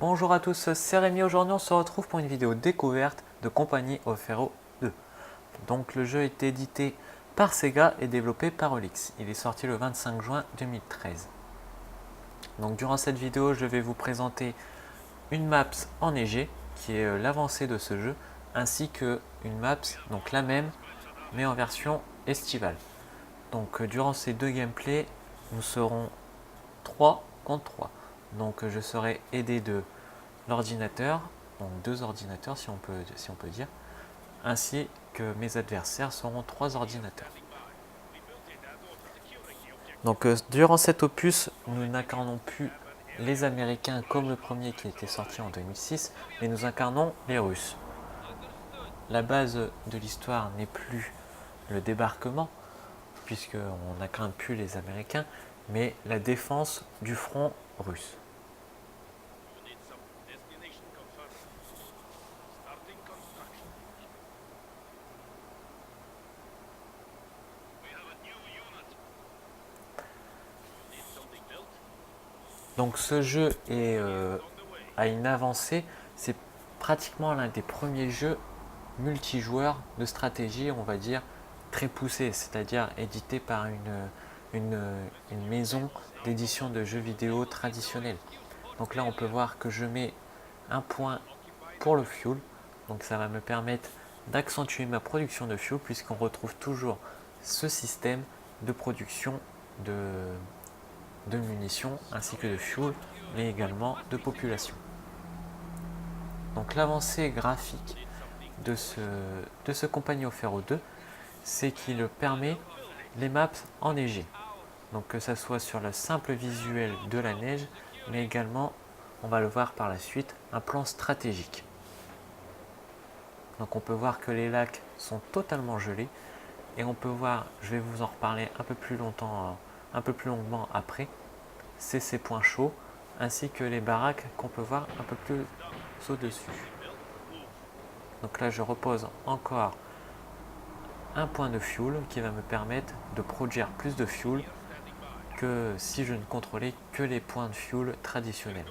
Bonjour à tous, c'est Rémi. Aujourd'hui on se retrouve pour une vidéo découverte de Company of Heroes 2. Donc le jeu est édité par Sega et développé par Olix. Il est sorti le 25 juin 2013. Donc durant cette vidéo je vais vous présenter une map enneigée qui est l'avancée de ce jeu, ainsi que une map, donc la même mais en version estivale. Donc durant ces deux gameplays nous serons 3 contre 3. Donc je serai aidé de l'ordinateur, donc deux ordinateurs si on peut dire, ainsi que mes adversaires seront 3 ordinateurs. Donc durant cet opus, nous n'incarnons plus les Américains comme le premier qui était sorti en 2006, mais nous incarnons les Russes. La base de l'histoire n'est plus le débarquement, puisqu'on n'incarne plus les Américains, mais la défense du front russe. Donc ce jeu a une avancée, c'est pratiquement l'un des premiers jeux multijoueurs de stratégie, on va dire, très poussé, c'est-à-dire édité par une maison d'édition de jeux vidéo traditionnelle. Donc là on peut voir que je mets un point pour le fuel, donc ça va me permettre d'accentuer ma production de fuel puisqu'on retrouve toujours ce système de production de munitions ainsi que de fuel, mais également de population. Donc l'avancée graphique de ce Company of Heroes 2, c'est qu'il permet les maps enneigées. Donc que ça soit sur le simple visuel de la neige, mais également, on va le voir par la suite, un plan stratégique. Donc on peut voir que les lacs sont totalement gelés, et on peut voir, je vais vous en reparler un peu plus longuement après, c'est ces points chauds, ainsi que les baraques qu'on peut voir un peu plus au-dessus. Donc là je repose encore un point de fuel qui va me permettre de produire plus de fuel que si je ne contrôlais que les points de fuel traditionnels.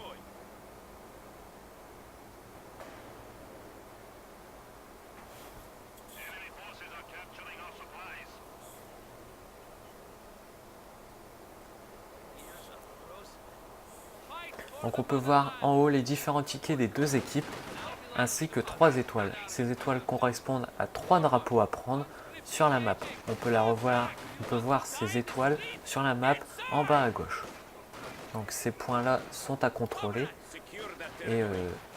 Donc on peut voir en haut les différents tickets des deux équipes, ainsi que 3 étoiles. Ces étoiles correspondent à 3 drapeaux à prendre sur la map. On peut voir ces étoiles sur la map en bas à gauche. Donc ces points-là sont à contrôler. Et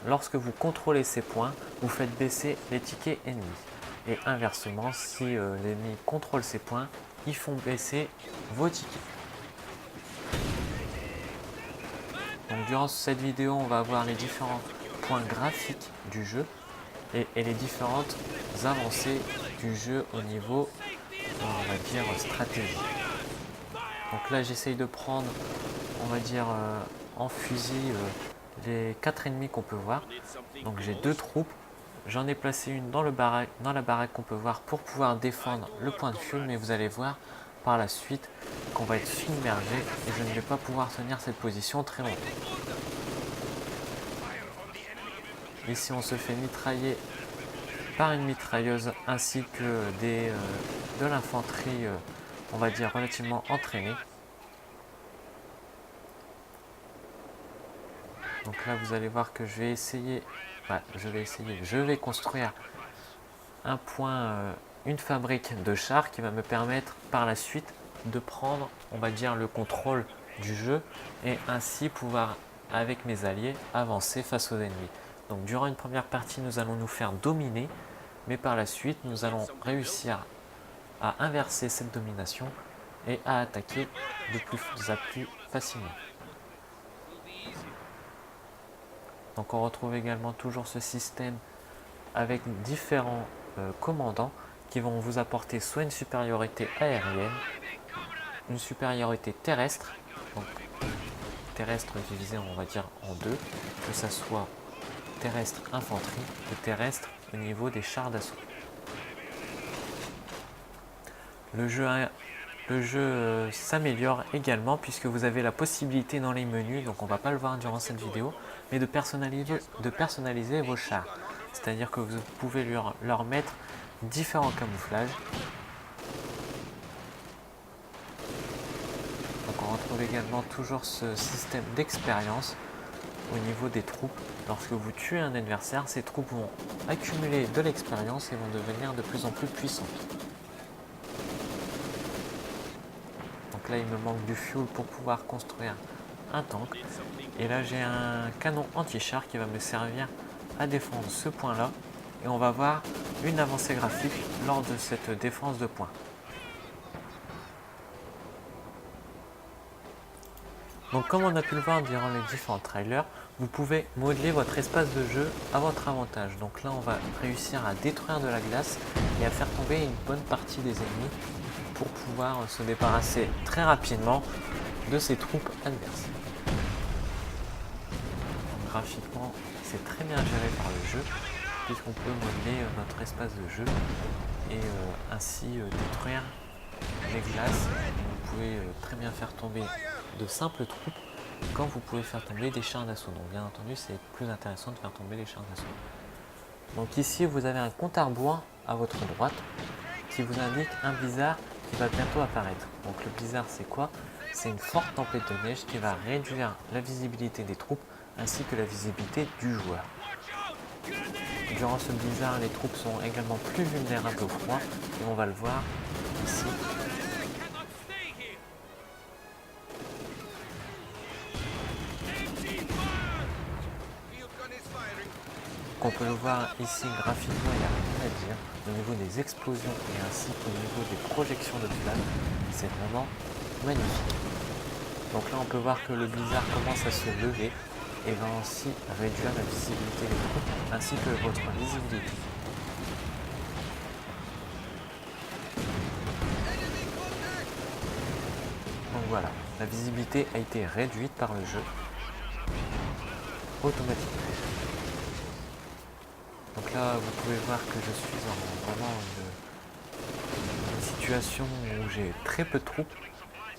lorsque vous contrôlez ces points, vous faites baisser les tickets ennemis. Et inversement, si l'ennemi contrôle ces points, ils font baisser vos tickets. Donc durant cette vidéo, on va voir les différents points graphiques du jeu et les différentes avancées du jeu au niveau, on va dire, stratégie. Donc là, j'essaye de prendre, on va dire, en fusil les 4 ennemis qu'on peut voir. Donc j'ai 2 troupes. J'en ai placé une dans la baraque qu'on peut voir pour pouvoir défendre le point de fuel, mais vous allez voir par la suite qu'on va être submergé et je ne vais pas pouvoir tenir cette position très longtemps. Ici on se fait mitrailler par une mitrailleuse ainsi que de l'infanterie, on va dire relativement entraînée. Donc là vous allez voir que je vais construire un point, une fabrique de chars qui va me permettre par la suite de prendre, on va dire, le contrôle du jeu et ainsi pouvoir, avec mes alliés, avancer face aux ennemis. Donc durant une première partie, nous allons nous faire dominer, mais par la suite, nous allons réussir à inverser cette domination et à attaquer de plus en plus facilement. Donc on retrouve également toujours ce système avec différents commandants qui vont vous apporter soit une supériorité aérienne, une supériorité terrestre, donc terrestre divisé on va dire en deux, que ça soit terrestre infanterie ou terrestre au niveau des chars d'assaut. Le jeu a le jeu s'améliore également puisque vous avez la possibilité dans les menus, donc on va pas le voir durant cette vidéo, mais de personnaliser vos chars. C'est-à-dire que vous pouvez leur mettre différents camouflages. Donc on retrouve également toujours ce système d'expérience au niveau des troupes. Lorsque vous tuez un adversaire, ces troupes vont accumuler de l'expérience et vont devenir de plus en plus puissantes. Donc là il me manque du fuel pour pouvoir construire un tank. Et là j'ai un canon anti-char qui va me servir à défendre ce point là. Et on va voir une avancée graphique lors de cette défense de point. Donc comme on a pu le voir durant les différents trailers, vous pouvez modeler votre espace de jeu à votre avantage. Donc là on va réussir à détruire de la glace et à faire tomber une bonne partie des ennemis pour pouvoir se débarrasser très rapidement de ces troupes adverses. Donc, graphiquement c'est très bien géré par le jeu puisqu'on peut modeler notre espace de jeu et ainsi détruire les glaces. Vous pouvez très bien faire tomber de simples troupes quand vous pouvez faire tomber des chars d'assaut. Donc bien entendu c'est plus intéressant de faire tomber les chars d'assaut. Donc ici vous avez un compte à rebours à votre droite qui vous indique un blizzard qui va bientôt apparaître. Donc le blizzard c'est quoi? C'est une forte tempête de neige qui va réduire la visibilité des troupes ainsi que la visibilité du joueur. Durant ce blizzard, les troupes sont également plus vulnérables au froid et on va le voir ici. On peut le voir ici graphiquement, il n'y a rien à dire. Au niveau des explosions et ainsi qu'au niveau des projections de flammes, c'est vraiment magnifique. Donc là on peut voir que le blizzard commence à se lever et va ainsi réduire la visibilité des troupes ainsi que votre visibilité. Donc voilà, la visibilité a été réduite par le jeu automatiquement. Donc là vous pouvez voir que je suis en vraiment une situation où j'ai très peu de troupes.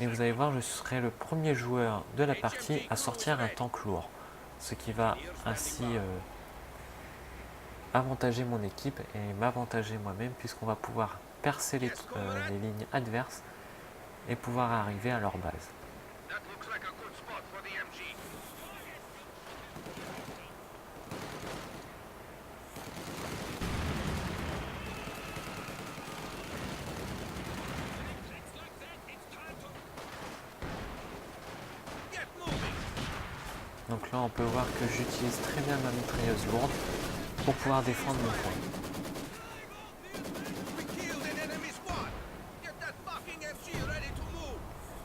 Mais vous allez voir, je serai le premier joueur de la partie à sortir un tank lourd. Ce qui va ainsi avantager mon équipe et m'avantager moi-même puisqu'on va pouvoir percer les lignes adverses et pouvoir arriver à leur base. Donc là on peut voir que j'utilise très bien ma mitrailleuse lourde pour pouvoir défendre mon point.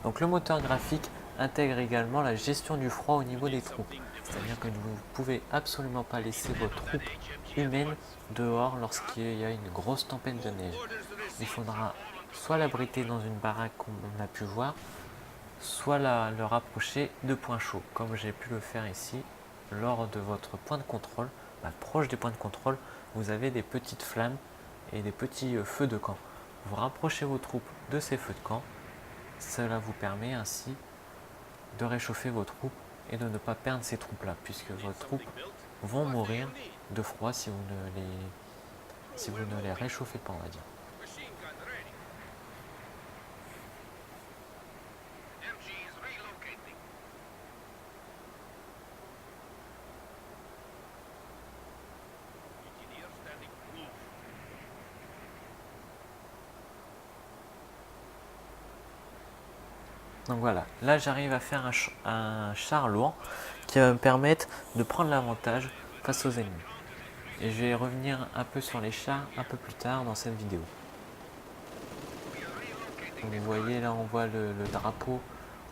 Donc le moteur graphique intègre également la gestion du froid au niveau des troupes. C'est-à-dire que vous ne pouvez absolument pas laisser vos troupes humaines dehors lorsqu'il y a une grosse tempête de neige. Il faudra soit l'abriter dans une baraque comme on a pu voir, soit le rapprocher de points chauds, comme j'ai pu le faire ici. Lors de votre point de contrôle, proche des points de contrôle, vous avez des petites flammes et des petits feux de camp. Vous rapprochez vos troupes de ces feux de camp. Cela vous permet ainsi de réchauffer vos troupes et de ne pas perdre ces troupes-là, puisque vos troupes vont mourir de froid si vous ne les réchauffez pas, on va dire. Donc voilà, là j'arrive à faire un char lourd qui va me permettre de prendre l'avantage face aux ennemis. Et je vais revenir un peu sur les chars un peu plus tard dans cette vidéo. Donc vous voyez là on voit le drapeau,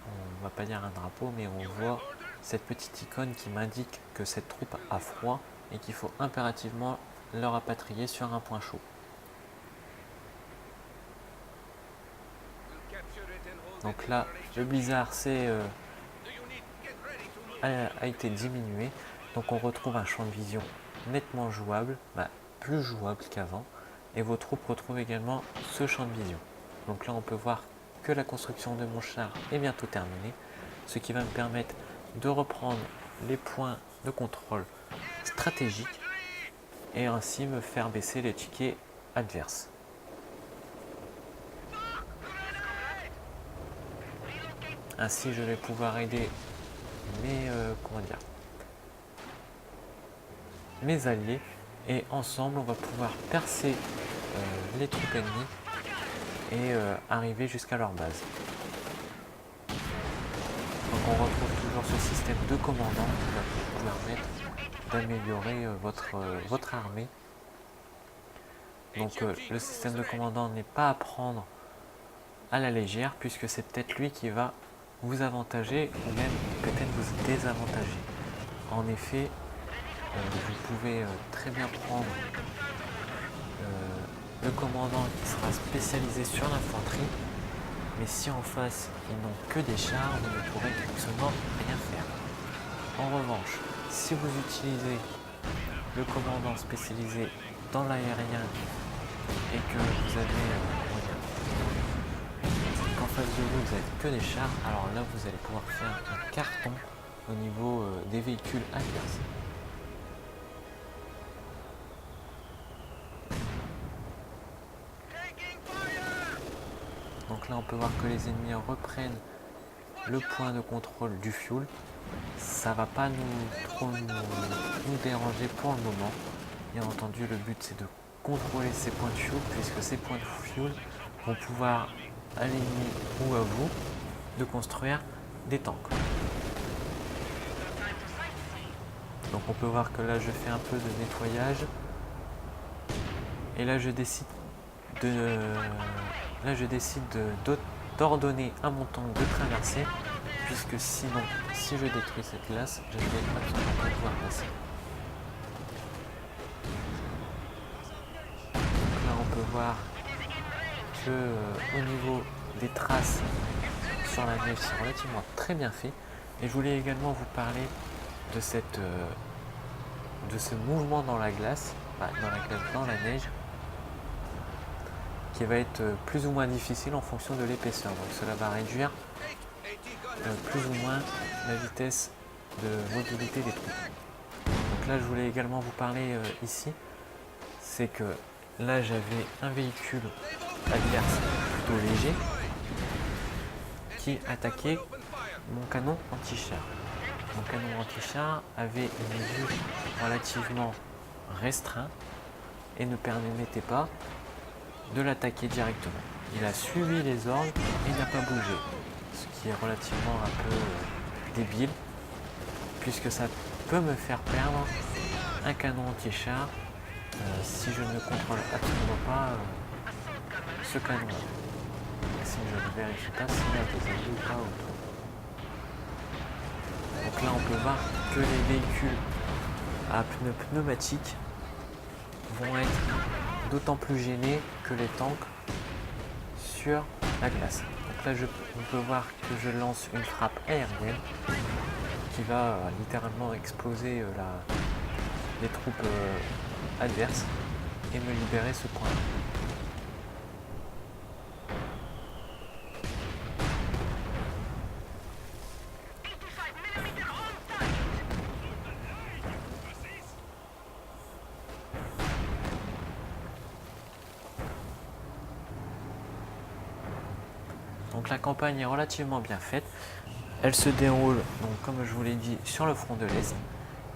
on va pas dire un drapeau mais on voit cette petite icône qui m'indique que cette troupe a froid et qu'il faut impérativement le rapatrier sur un point chaud. Donc là, le blizzard a été diminué, donc on retrouve un champ de vision nettement jouable, plus jouable qu'avant, et vos troupes retrouvent également ce champ de vision. Donc là on peut voir que la construction de mon char est bientôt terminée, ce qui va me permettre de reprendre les points de contrôle stratégiques et ainsi me faire baisser les tickets adverses. Ainsi, je vais pouvoir aider mes alliés et ensemble, on va pouvoir percer les troupes ennemies et arriver jusqu'à leur base. Donc on retrouve toujours ce système de commandant qui va vous permettre d'améliorer votre armée. Donc le système de commandant n'est pas à prendre à la légère puisque c'est peut-être lui qui va vous avantager ou même peut-être vous désavantager. En effet, vous pouvez très bien prendre le commandant qui sera spécialisé sur l'infanterie, mais si en face ils n'ont que des chars, vous ne pourrez absolument rien faire. En revanche, si vous utilisez le commandant spécialisé dans l'aérien et que vous avez qu'en face de vous vous n'avez que des chars, alors là vous allez pouvoir faire un carton au niveau des véhicules adverses. Donc là on peut voir que les ennemis reprennent le point de contrôle du fuel. Ça va pas nous déranger pour le moment. Bien entendu, le but c'est de contrôler ces points de fuel puisque ces points de fuel vont pouvoir à l'ennemi ou à vous de construire des tanks. Donc on peut voir que là je fais un peu de nettoyage et là je décide d'ordonner à mon tank de traverser puisque sinon si je détruis cette glace je ne vais absolument pas pouvoir passer. Donc là on peut voir que au niveau des traces sur la neige c'est relativement très bien fait et je voulais également vous parler de ce mouvement dans la glace, dans la neige qui va être plus ou moins difficile en fonction de l'épaisseur. Donc cela va réduire plus ou moins la vitesse de mobilité des troupes. Donc là je voulais également vous parler ici, c'est que là j'avais un véhicule adverse plutôt léger qui attaquait mon canon anti-char. Mon canon anti-char avait une vue relativement restreinte et ne permettait pas de l'attaquer directement. Il a suivi les ordres et n'a pas bougé, ce qui est relativement un peu débile puisque ça peut me faire perdre un canon anti-char si je ne contrôle absolument pas ce canon-là. Si je ne vérifie pas s'il y a des ennemis ou pas autour. Donc là on peut voir que les véhicules à pneus pneumatiques vont être d'autant plus gênés que les tanks sur la glace. Donc là on peut voir que je lance une frappe aérienne qui va littéralement exploser les troupes adverses et me libérer ce point-là. Donc la campagne est relativement bien faite. Elle se déroule, donc, comme je vous l'ai dit, sur le front de l'Est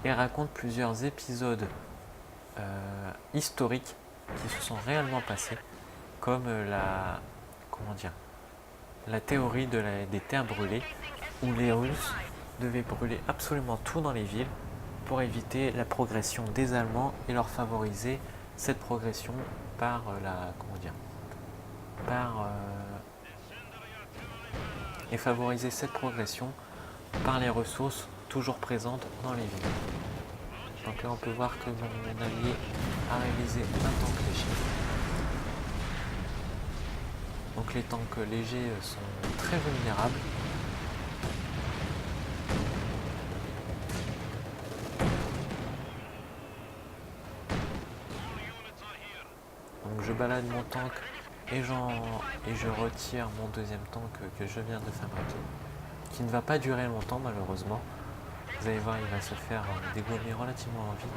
et raconte plusieurs épisodes historiques qui se sont réellement passés, comme la théorie des terres brûlées, où les Russes devaient brûler absolument tout dans les villes pour éviter la progression des Allemands et leur favoriser cette progression et favoriser cette progression par les ressources toujours présentes dans les villes. Donc là on peut voir que mon allié a réalisé un tank léger. Donc les tanks légers sont très vulnérables. Donc je balade mon tank et je retire mon deuxième tank que je viens de fabriquer, qui ne va pas durer longtemps malheureusement. Vous allez voir, il va se faire dégommer relativement vite.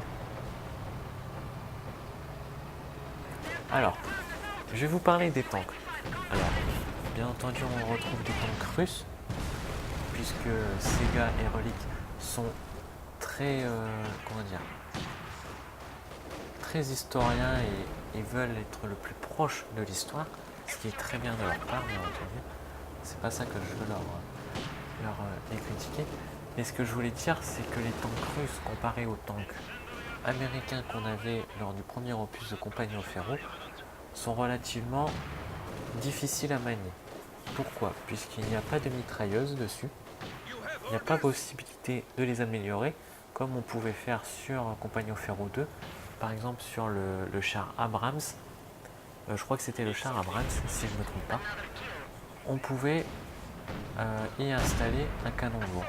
Alors, je vais vous parler des tanks. Alors, bien entendu, on retrouve des tanks russes, puisque Sega et Relic sont très, comment dire, très historiens et veulent être le plus proche de l'histoire, ce qui est très bien de leur part, bien entendu. C'est pas ça que je veux les critiquer. Mais ce que je voulais dire, c'est que les tanks russes comparés aux tanks américains qu'on avait lors du premier opus de Compagnie au Ferro sont relativement difficiles à manier. Pourquoi? Puisqu'il n'y a pas de mitrailleuse dessus, il n'y a pas possibilité de les améliorer comme on pouvait faire sur Compagnie au Ferro 2, par exemple sur le char Abrams, je crois que c'était le char Abrams si je ne me trompe pas, on pouvait y installer un canon lourd.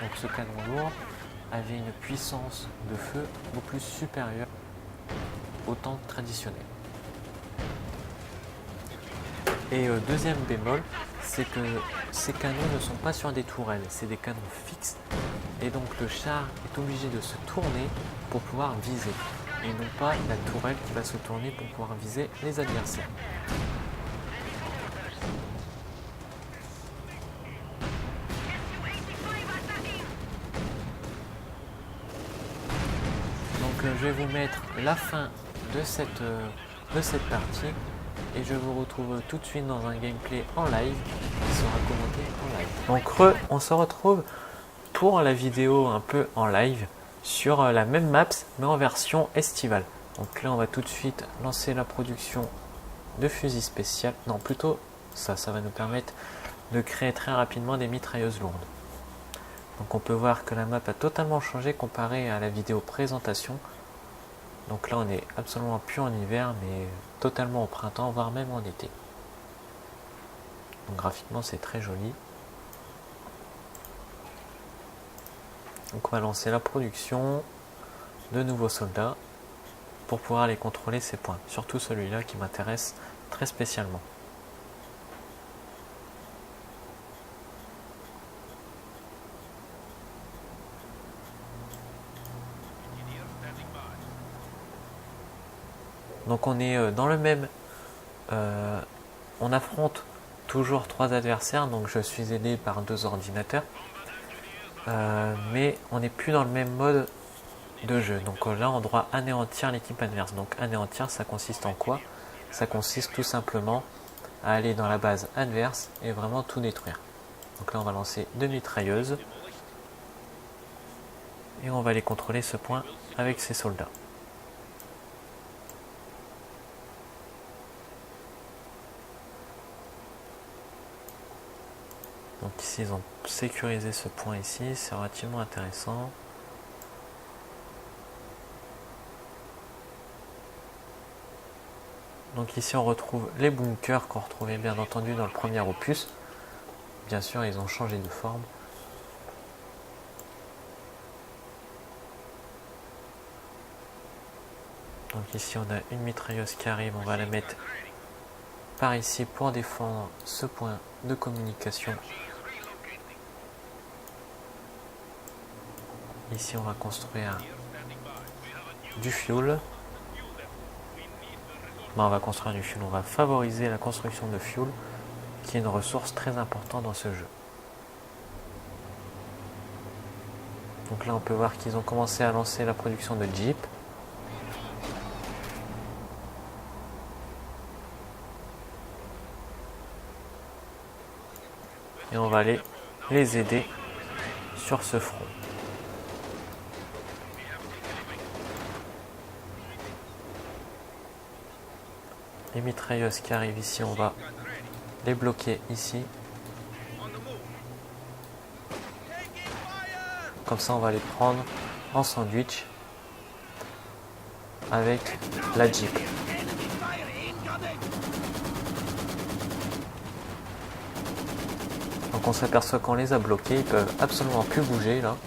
Donc ce canon lourd avait une puissance de feu beaucoup plus supérieure aux tanks traditionnels. Et deuxième bémol, c'est que ces canons ne sont pas sur des tourelles, c'est des canons fixes. Et donc le char est obligé de se tourner pour pouvoir viser. Et non pas la tourelle qui va se tourner pour pouvoir viser les adversaires. Donc je vais vous mettre la fin de cette partie. Et je vous retrouve tout de suite dans un gameplay en live qui sera commenté en live. Donc on se retrouve pour la vidéo un peu en live sur la même map mais en version estivale. Donc là on va tout de suite lancer la production de fusil spécial. Non, plutôt ça va nous permettre de créer très rapidement des mitrailleuses lourdes. Donc on peut voir que la map a totalement changé comparé à la vidéo présentation. Donc là on est absolument plus en hiver mais totalement au printemps, voire même en été. Donc graphiquement c'est très joli. Donc on va lancer la production de nouveaux soldats pour pouvoir aller contrôler ces points. Surtout celui-là qui m'intéresse très spécialement. Donc on est dans le même... on affronte toujours 3 adversaires, donc je suis aidé par 2 ordinateurs. Mais on n'est plus dans le même mode de jeu. Donc là on doit anéantir l'équipe adverse. Donc anéantir, ça consiste en quoi? Ça consiste tout simplement à aller dans la base adverse et vraiment tout détruire. Donc là on va lancer 2 mitrailleuses. Et on va aller contrôler ce point avec ces soldats. Donc ici ils ont sécurisé ce point ici, c'est relativement intéressant. Donc ici on retrouve les bunkers qu'on retrouvait bien entendu dans le premier opus. Bien sûr ils ont changé de forme. Donc ici on a une mitrailleuse qui arrive, on va la mettre par ici pour défendre ce point de communication. Ici on va construire du fuel. On va construire du fuel, on va favoriser la construction de fuel qui est une ressource très importante dans ce jeu. Donc là on peut voir qu'ils ont commencé à lancer la production de Jeep. Et on va aller les aider sur ce front. Les mitrailleuses qui arrivent ici, on va les bloquer ici. Comme ça on va les prendre en sandwich avec la Jeep. Donc on s'aperçoit qu'on les a bloqués, ils peuvent absolument plus bouger là.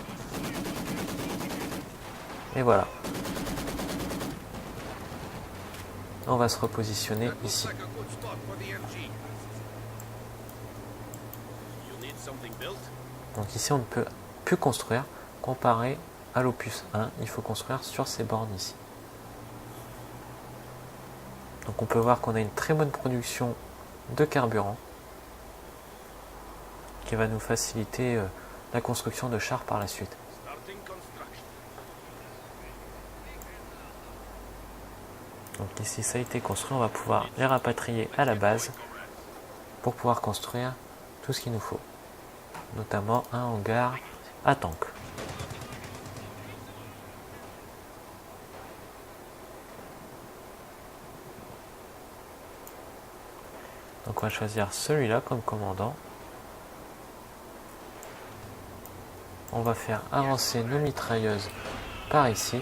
Et voilà. On va se repositionner ici. Donc ici on ne peut plus construire comparé à l'Opus 1, il faut construire sur ces bornes ici. Donc on peut voir qu'on a une très bonne production de carburant qui va nous faciliter la construction de chars par la suite. Donc ici ça a été construit, on va pouvoir les rapatrier à la base pour pouvoir construire tout ce qu'il nous faut, notamment un hangar à tank. Donc on va choisir celui-là comme commandant. On va faire avancer nos mitrailleuses par ici.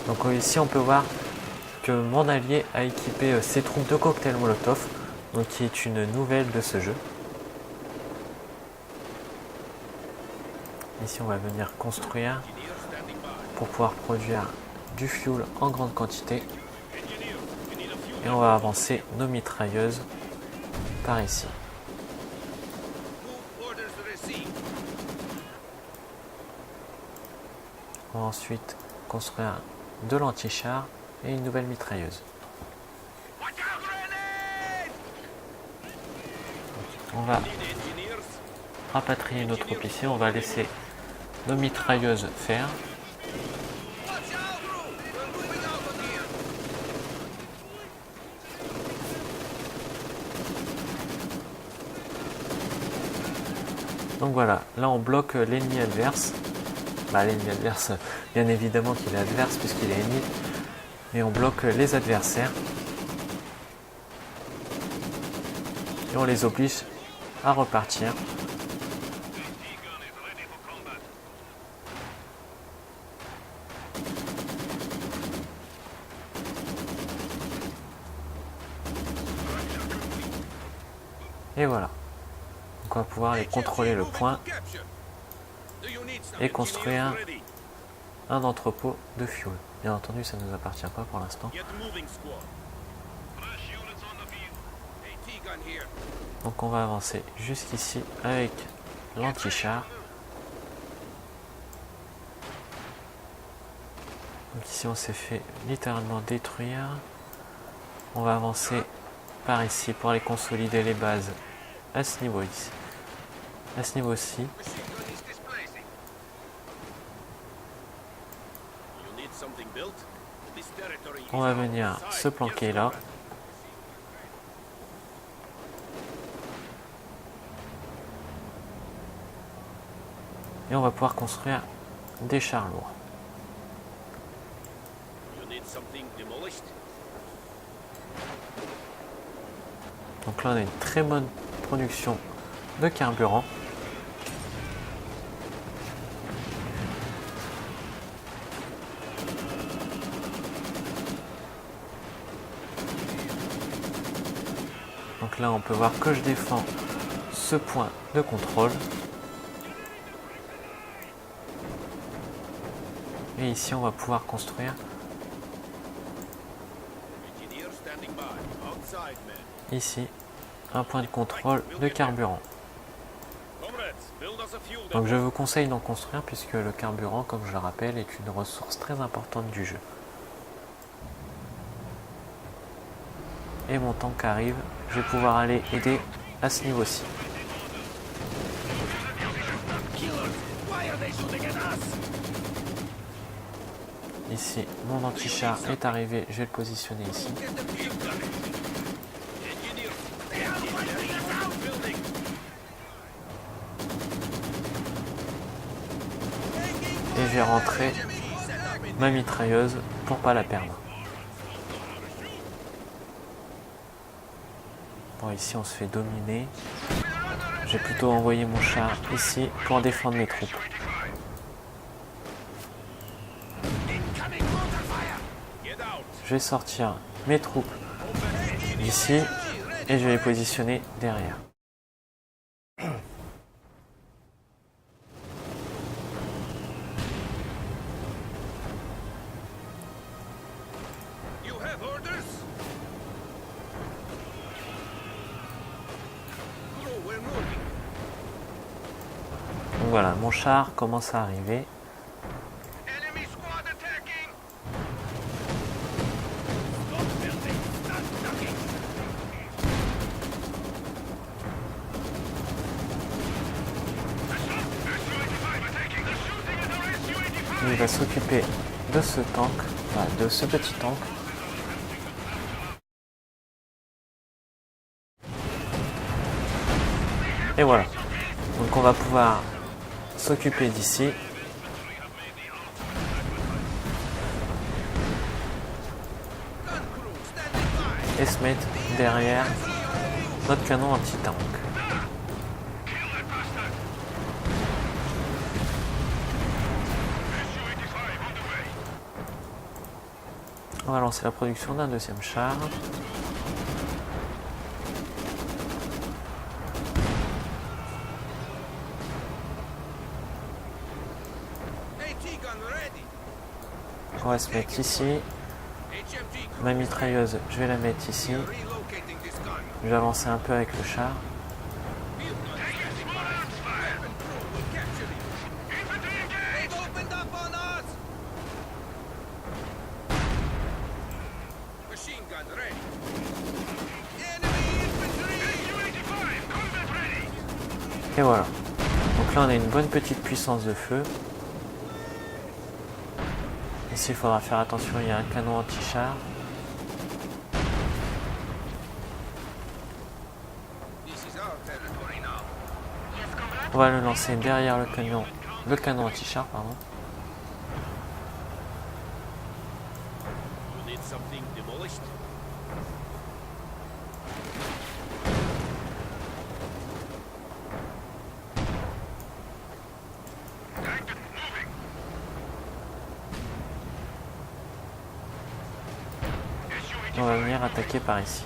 Donc ici on peut voir que mon allié a équipé ses troupes de cocktail Molotov, donc qui est une nouvelle de ce jeu. Ici on va venir construire pour pouvoir produire du fuel en grande quantité. Et on va avancer nos mitrailleuses par ici. On va ensuite construire de l'anti-char et une nouvelle mitrailleuse. On va rapatrier nos troupes ici, on va laisser nos mitrailleuses faire. Donc voilà, là on bloque l'ennemi adverse. L'ennemi adverse, bien évidemment qu'il est adverse puisqu'il est ennemi. Et on bloque les adversaires. Et on les oblige à repartir. Et voilà. Donc on va pouvoir aller contrôler le point et construire un entrepôt de fuel. Bien entendu, ça ne nous appartient pas pour l'instant. Donc on va avancer jusqu'ici avec l'anti-char. Donc ici on s'est fait littéralement détruire. On va avancer par ici pour aller consolider les bases à ce niveau ici. À ce niveau-ci. On va venir se planquer là. Et on va pouvoir construire des chars lourds. Donc là on a une très bonne production de carburant. Donc là on peut voir que je défends ce point de contrôle. Et ici on va pouvoir construire ici un point de contrôle de carburant. Donc je vous conseille d'en construire puisque le carburant, comme je le rappelle, est une ressource très importante du jeu. Et mon tank arrive, je vais pouvoir aller aider à ce niveau-ci. Ici, mon anti-char est arrivé, je vais le positionner ici. Et je vais rentrer ma mitrailleuse pour pas la perdre. Bon, ici on se fait dominer. J'ai plutôt envoyé mon char ici pour défendre mes troupes. Je vais sortir mes troupes d'ici et je vais les positionner derrière. Donc voilà, mon char commence à arriver. Il va s'occuper de ce tank, enfin, de ce petit tank. Et voilà. Donc on va pouvoir s'occuper d'ici. Et se mettre derrière notre canon anti-tank. On va lancer la production d'un deuxième char. On va se mettre ici. Ma mitrailleuse, je vais la mettre ici. Je vais avancer un peu avec le char. Et voilà. Donc là on a une bonne petite puissance de feu. Ici il faudra faire attention, il y a un canon anti-char. On va le lancer derrière le canon anti-char, pardon. On va venir attaquer par ici.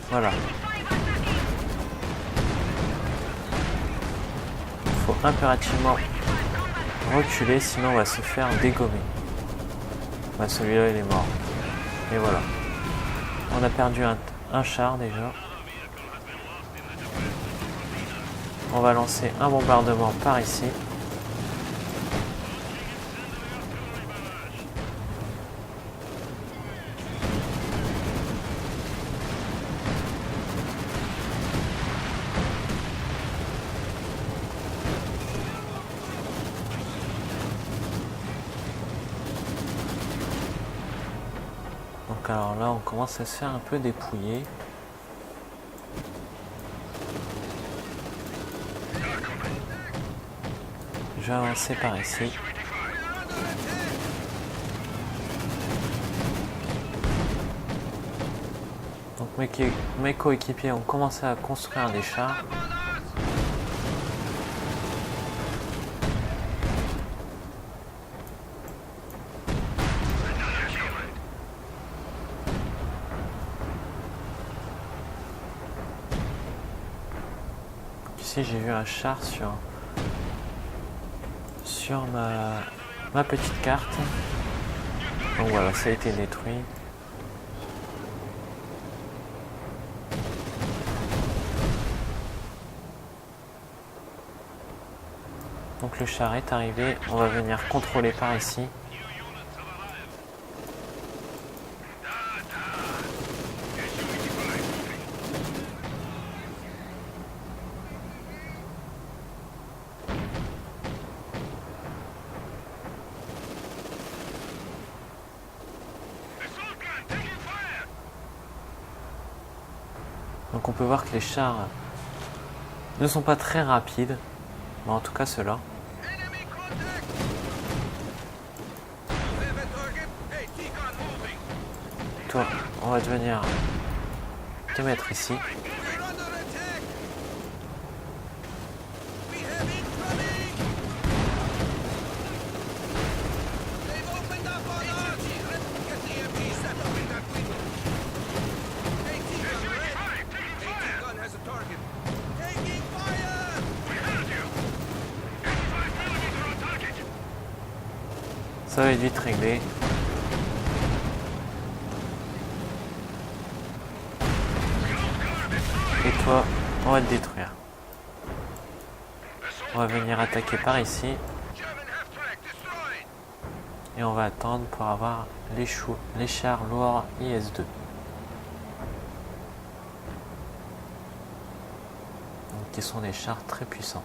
Voilà. Il faut impérativement reculer, sinon on va se faire dégommer. Bah, celui-là il est mort. Et voilà. On a perdu un char déjà. On va lancer un bombardement par ici. Donc alors là on commence à se faire un peu dépouiller. Je vais avancer par ici. Donc mes coéquipiers ont commencé à construire des chars. Ici j'ai vu un char sur ma petite carte. Donc voilà, ça a été détruit. Donc le char est arrivé, on va venir contrôler par ici. Donc on peut voir que les chars ne sont pas très rapides, mais en tout cas ceux-là. Toi, on va venir te mettre ici. Ça va être vite réglé. Et toi, on va te détruire. On va venir attaquer par ici. Et on va attendre pour avoir les chars lourds IS-2. Donc, qui sont des chars très puissants.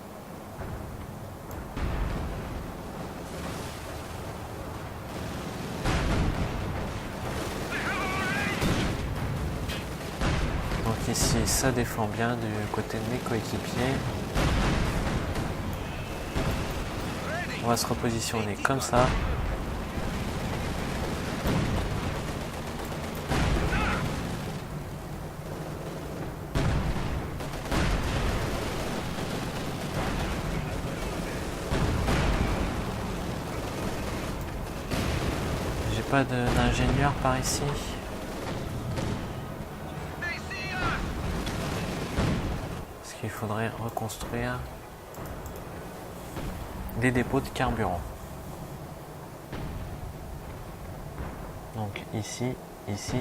Donc ici, ça défend bien du côté de mes coéquipiers. On va se repositionner comme ça. J'ai pas d'ingénieur par ici. Parce qu'il faudrait reconstruire des dépôts de carburant. Donc ici, ici,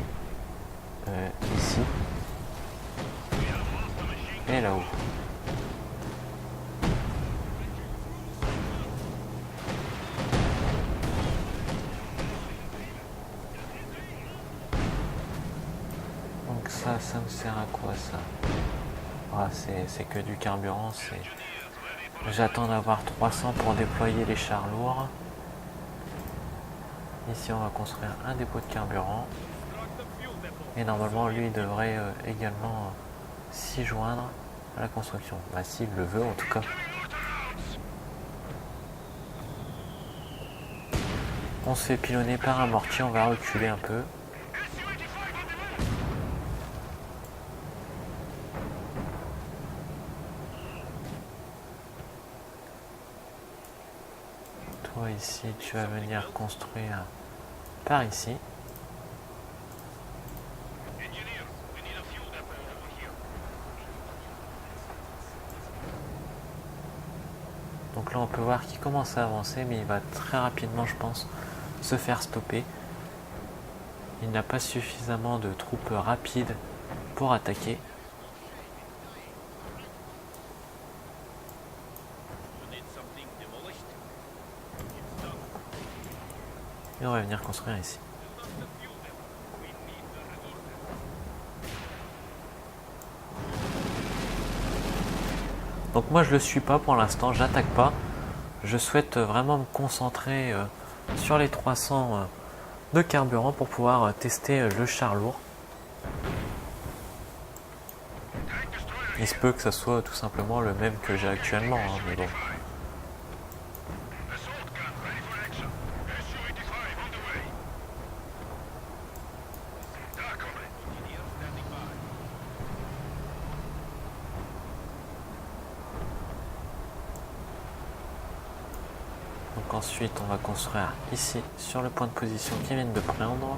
ici et là-haut. Donc ça me sert à quoi ça? Ah, c'est que du carburant. J'attends d'avoir 300 pour déployer les chars lourds. Ici on va construire un dépôt de carburant. Et normalement lui il devrait également s'y joindre à la construction. Bah s'il le veut en tout cas. On se fait pilonner par un mortier, on va reculer un peu. Toi ici tu vas venir construire par ici. Donc là on peut voir qu'il commence à avancer, mais il va très rapidement je pense se faire stopper. Il n'a pas suffisamment de troupes rapides pour attaquer. Et on va venir construire ici. Donc moi je le suis pas pour l'instant, j'attaque pas. Je souhaite vraiment me concentrer sur les 300 de carburant pour pouvoir tester le char lourd. Il se peut que ça soit tout simplement le même que j'ai actuellement, hein, mais bon. Donc ensuite on va construire ici sur le point de position qu'ils viennent de prendre.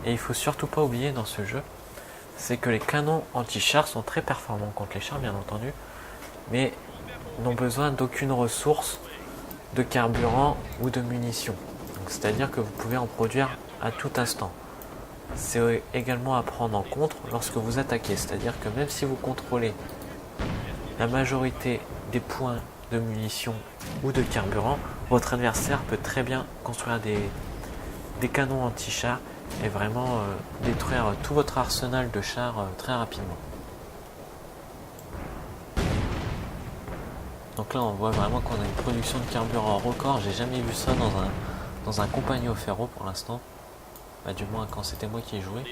Et il faut surtout pas oublier dans ce jeu, c'est que les canons anti-chars sont très performants contre les chars bien entendu, mais n'ont besoin d'aucune ressource de carburant ou de munitions. C'est-à-dire que vous pouvez en produire à tout instant. C'est également à prendre en compte lorsque vous attaquez, c'est-à-dire que même si vous contrôlez la majorité des points de munitions ou de carburant, votre adversaire peut très bien construire des canons anti-chars et vraiment détruire tout votre arsenal de chars très rapidement. Donc là on voit vraiment qu'on a une production de carburant record. J'ai jamais vu ça dans un compagnon ferro pour l'instant. Bah, du moins quand c'était moi qui jouais.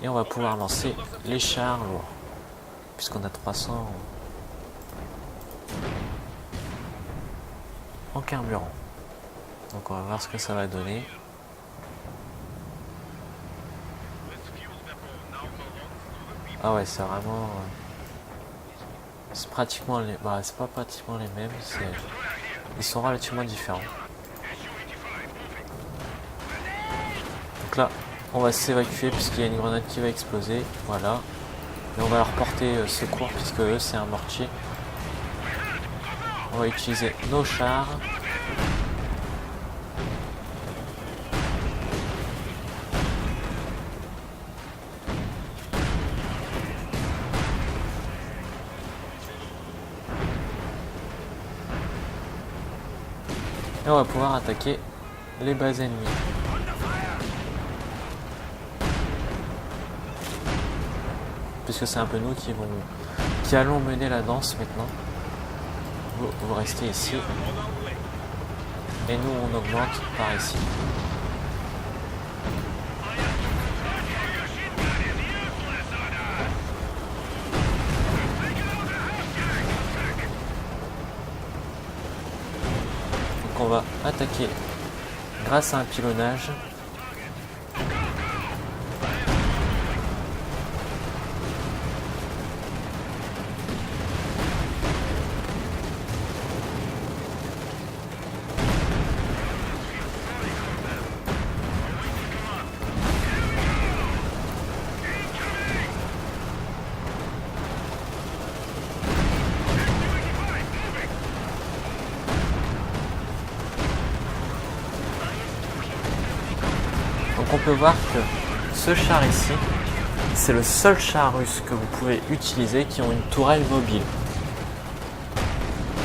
Et on va pouvoir lancer les chars lourds. Puisqu'on a 300 en carburant. Donc on va voir ce que ça va donner. Ah ouais, c'est vraiment... c'est pratiquement les... Bah, c'est pas pratiquement les mêmes, ils sont relativement différents. Donc là, on va s'évacuer puisqu'il y a une grenade qui va exploser. Voilà. Et on va leur porter secours puisque eux, c'est un mortier. On va utiliser nos chars. Et on va pouvoir attaquer les bases ennemies. Puisque c'est un peu nous qui allons mener la danse maintenant. Vous restez ici. Et nous on augmente par ici. Donc on va attaquer grâce à un pilonnage. Donc on peut voir que ce char ici, c'est le seul char russe que vous pouvez utiliser qui ont une tourelle mobile.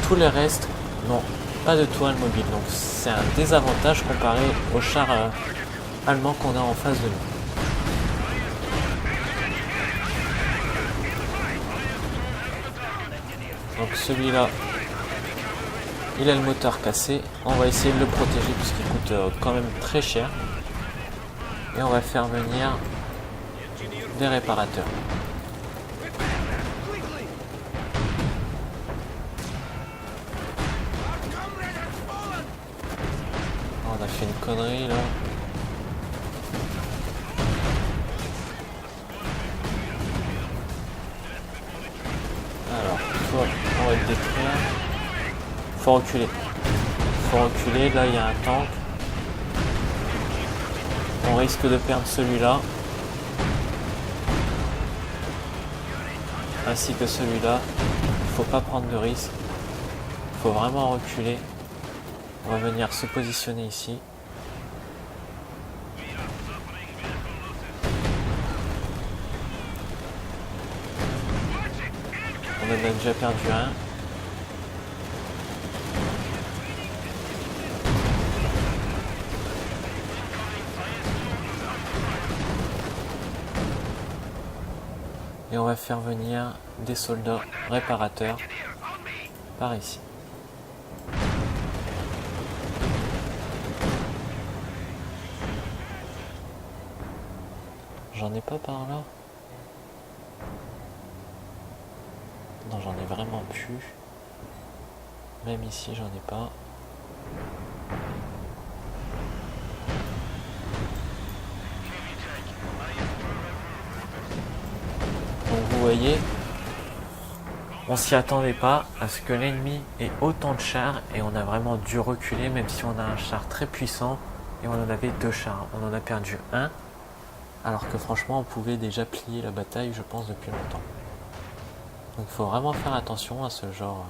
Tous les restes n'ont pas de tourelle mobile, donc c'est un désavantage comparé aux chars allemands qu'on a en face de nous. Donc celui-là, il a le moteur cassé. On va essayer de le protéger puisqu'il coûte quand même très cher. Et on va faire venir des réparateurs. On a fait une connerie là. Alors, toi, on va le détruire. Faut reculer. Faut reculer, là il y a un tank. On risque de perdre celui-là. Ainsi que celui-là. Il faut pas prendre de risque. Il faut vraiment reculer. On va venir se positionner ici. On en a déjà perdu un. Et on va faire venir des soldats réparateurs par ici. J'en ai pas par là. Non, j'en ai vraiment plus. Même ici, j'en ai pas. Donc vous voyez, on s'y attendait pas à ce que l'ennemi ait autant de chars et on a vraiment dû reculer même si on a un char très puissant et on en avait deux chars. On en a perdu un alors que franchement on pouvait déjà plier la bataille je pense depuis longtemps. Donc il faut vraiment faire attention à ce genre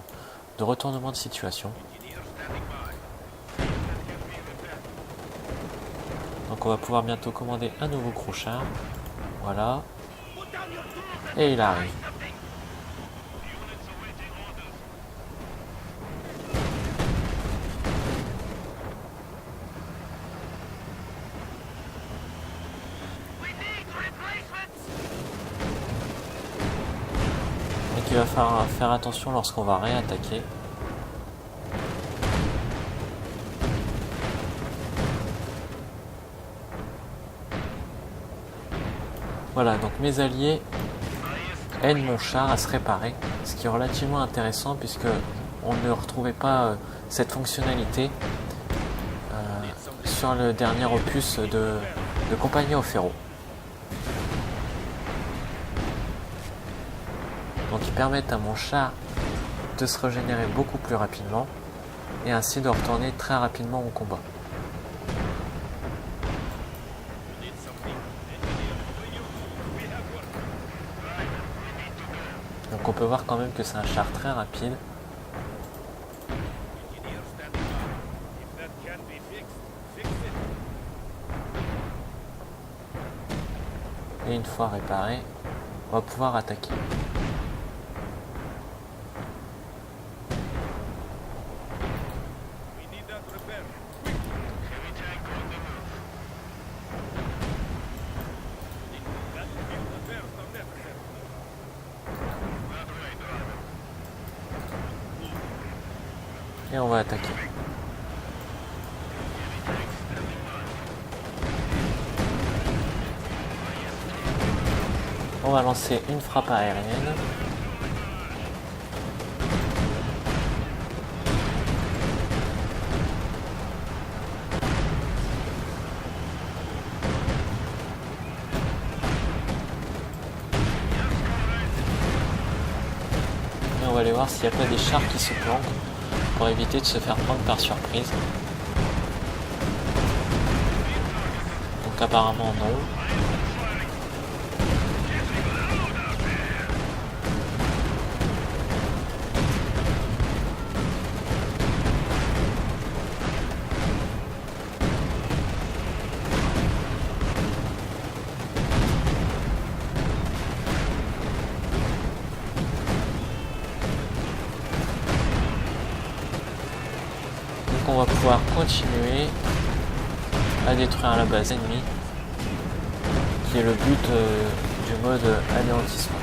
de retournement de situation. Donc on va pouvoir bientôt commander un nouveau gros char. Voilà. Et il arrive. Donc il va falloir faire attention lorsqu'on va réattaquer. Voilà, donc mes alliés aident mon char à se réparer, ce qui est relativement intéressant puisque on ne retrouvait pas cette fonctionnalité sur le dernier opus de Compagnie au Ferro. Donc ils permettent à mon char de se régénérer beaucoup plus rapidement et ainsi de retourner très rapidement au combat. peut voir quand même que c'est un char très rapide. Et une fois réparé, on va pouvoir attaquer. Et on va attaquer. On va lancer une frappe aérienne. Et on va aller voir s'il n'y a pas des chars qui se planquent pour éviter de se faire prendre par surprise. Donc apparemment non. On va pouvoir continuer à détruire la base ennemie, qui est le but du mode anéantissement.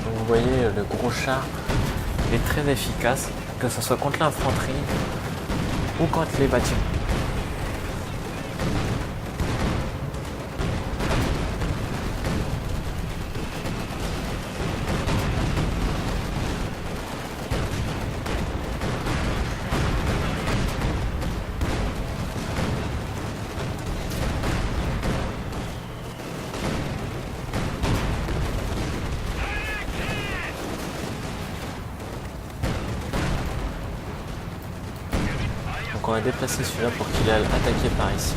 Donc vous voyez, le gros char est très efficace, que ce soit contre l'infanterie ou contre les bâtiments. Donc on va déplacer celui-là pour qu'il aille attaquer par ici.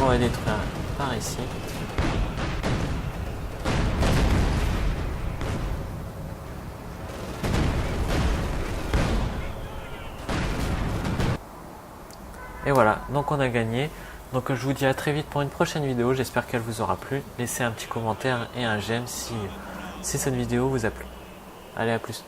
On va détruire par ici. Et voilà, donc on a gagné. Donc je vous dis à très vite pour une prochaine vidéo. J'espère qu'elle vous aura plu. Laissez un petit commentaire et un j'aime si cette vidéo vous a plu. Allez, à plus.